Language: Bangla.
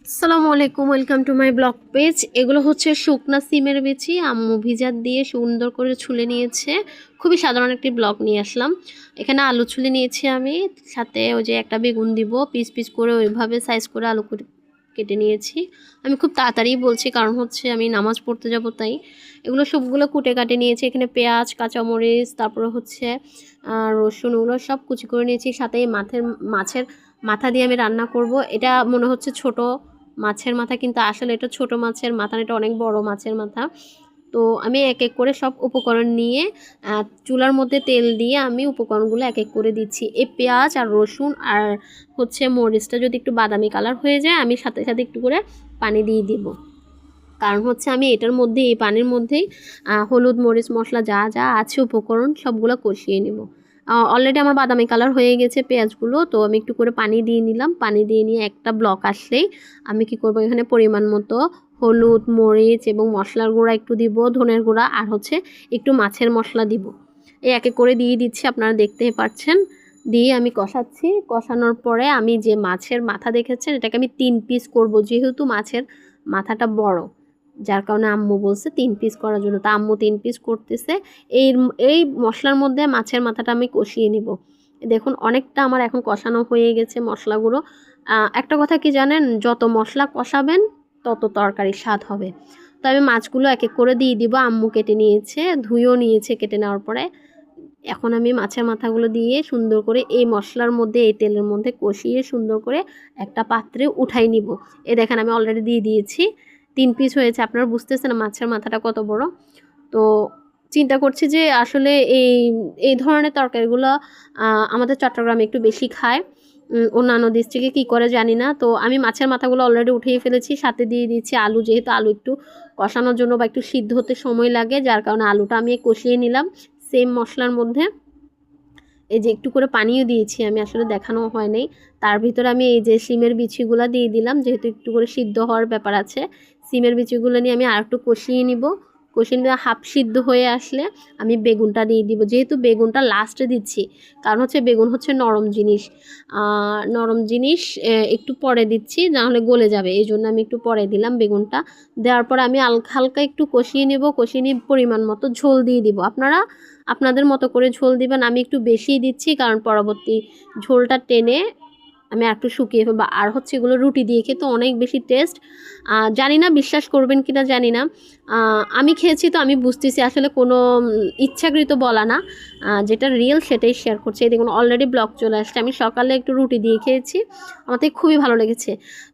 আসসালামু আলাইকুম, welcome to my blog page. এগুলো হচ্ছে শুকনা সিমের বিচি, আম্মু ভিজাত দিয়ে সুন্দর করে ছুলে নিয়েছে। খুবই সাধারণ একটি ব্লগ নিয়ে আসলাম। এখানে আলু ছুলে নিয়েছি আমি, সাথে ওই যে একটা বেগুন দিব, পিস পিস করে ওইভাবে সাইজ করে আলু কেটে নিয়েছি। আমি খুব তাড়াতাড়ি বলছি কারণ হচ্ছে আমি নামাজ পড়তে যাব, তাই এগুলো সবগুলো কুটে কাটে নিয়েছি। এখানে পেঁয়াজ, কাঁচামরিচ, তারপরে হচ্ছে রসুন, ওগুলো সব কুচি করে নিয়েছি। সাথে মাছের মাথা দিয়ে আমি রান্না করব। এটা মনে হচ্ছে ছোট মাছের মাথা, কিন্তু আসলে এটা ছোট মাছের মাথা, এটা অনেক বড় মাছের মাথা। তো আমি এক এক করে সব উপকরণ নিয়ে চুলার মধ্যে তেল দিয়ে আমি উপকরণগুলো এক এক করে দিচ্ছি। এই পেঁয়াজ আর রসুন আর হচ্ছে মরিচটা যদি একটু বাদামি কালার হয়ে যায়, আমি সাথে সাথে একটু করে পানি দিয়ে দিব। কারণ হচ্ছে আমি এটার মধ্যে, এই পানির মধ্যেই হলুদ, মরিচ, মশলা যা যা আছে উপকরণ সবগুলো কষিয়ে নেব। অলরেডি আমার বাদামি কালার হয়ে গেছে পেঁয়াজগুলো, তো আমি একটু করে পানি দিয়ে নিলাম। পানি দিয়ে নিয়ে একটা ব্লক আসলেই আমি কি করব, এখানে পরিমাণ মতো হলুদ, মরিচ এবং মশলার গুঁড়া একটু দিব, ধনের গুঁড়া, আর হচ্ছে একটু মাছের মশলা দিব। এই এক এক করে দিয়ে দিচ্ছি, আপনারা দেখতেই পাচ্ছেন। দিয়ে আমি কষাচ্ছি। কষানোর পরে আমি যে মাছের মাথা দেখেছেন, এটাকে আমি 3 পিস করব, যেহেতু মাছের মাথাটা বড়, যার কারণে আম্মু বলছে 3 পিস করার জন্য। তা আম্মু 3 পিস করতেছে। এই এই মশলার মধ্যে মাছের মাথাটা আমি কষিয়ে নিব। দেখুন অনেকটা আমার এখন কষানো হয়ে গেছে মশলাগুলো। একটা কথা কি জানেন, যত মশলা কষাবেন তত তরকারির স্বাদ হবে। তো আমি মাছগুলো এক এক করে দিয়ে দিব। আম্মু কেটে নিয়েছে, ধুয়েও নিয়েছে কেটে নেওয়ার পরে। এখন আমি মাছের মাথাগুলো দিয়ে সুন্দর করে এই মশলার মধ্যে, এই তেলের মধ্যে কষিয়ে সুন্দর করে একটা পাত্রে উঠাই নিব। দেখেন আমি অলরেডি দিয়ে দিয়েছি। 3 পিস হয়েছে, আপনারা বুঝতেছেন মাছের মাথাটা কত বড়। তো চিন্তা করছি যে আসলে এই এই ধরনের তরকারিগুলো আমাদের চট্টগ্রামে একটু বেশি খায়। অন্যান্য ডিস্ট্রিক্টে কী করে জানি না। তো আমি মাছের মাথাগুলো অলরেডি উঠিয়ে ফেলেছি, সাথে দিয়ে দিচ্ছি আলু। যেহেতু আলু একটু কষানোর জন্য বা একটু সিদ্ধ হতে সময় লাগে, যার কারণে আলুটা আমি কষিয়ে নিলাম সেম মশলার মধ্যে। এই যে একটু করে পানিও দিয়েছি আমি, আসলে দেখানো হয় নাই। তার ভিতরে আমি এই যে সিমের বিচিগুলো দিয়ে দিলাম, যেহেতু একটু করে সিদ্ধ হওয়ার ব্যাপার আছে। সিমের বিচিগুলো নিয়ে আমি আর একটু কষিয়ে নিব। কষিয়ে নিয়ে হাফ সিদ্ধ হয়ে আসলে আমি বেগুনটা দিয়ে দিব, যেহেতু বেগুনটা লাস্টে দিচ্ছি। কারণ হচ্ছে বেগুন হচ্ছে নরম জিনিস, নরম জিনিস একটু পরে দিচ্ছি, নাহলে গলে যাবে। এই জন্য আমি একটু পরে দিলাম বেগুনটা। দেওয়ার পর আমি হালকা একটু কষিয়ে নেব। কষিয়ে নিয়ে পরিমাণ মতো ঝোল দিয়ে দিব। আপনারা আপনাদের মতো করে ঝোল দিবেন। আমি একটু বেশিই দিচ্ছি, কারণ পরবর্তী ঝোলটা টেনে আমি একটু শুকিয়ে ফেলবো। আর হচ্ছে এগুলো রুটি দিয়ে খেতে অনেক বেশি টেস্ট। জানি না বিশ্বাস করবেন কি না জানি না, আমি খেয়েছি তো আমি বুঝতেছি, আসলে কোনো ইচ্ছাকৃত বলা না, যেটা রিয়েল সেটাই শেয়ার করছি। এই দেখুন অলরেডি ব্লগ চলে আসছে। আমি সকালে একটু রুটি দিয়ে খেয়েছি, আমার খুবই ভালো লেগেছে।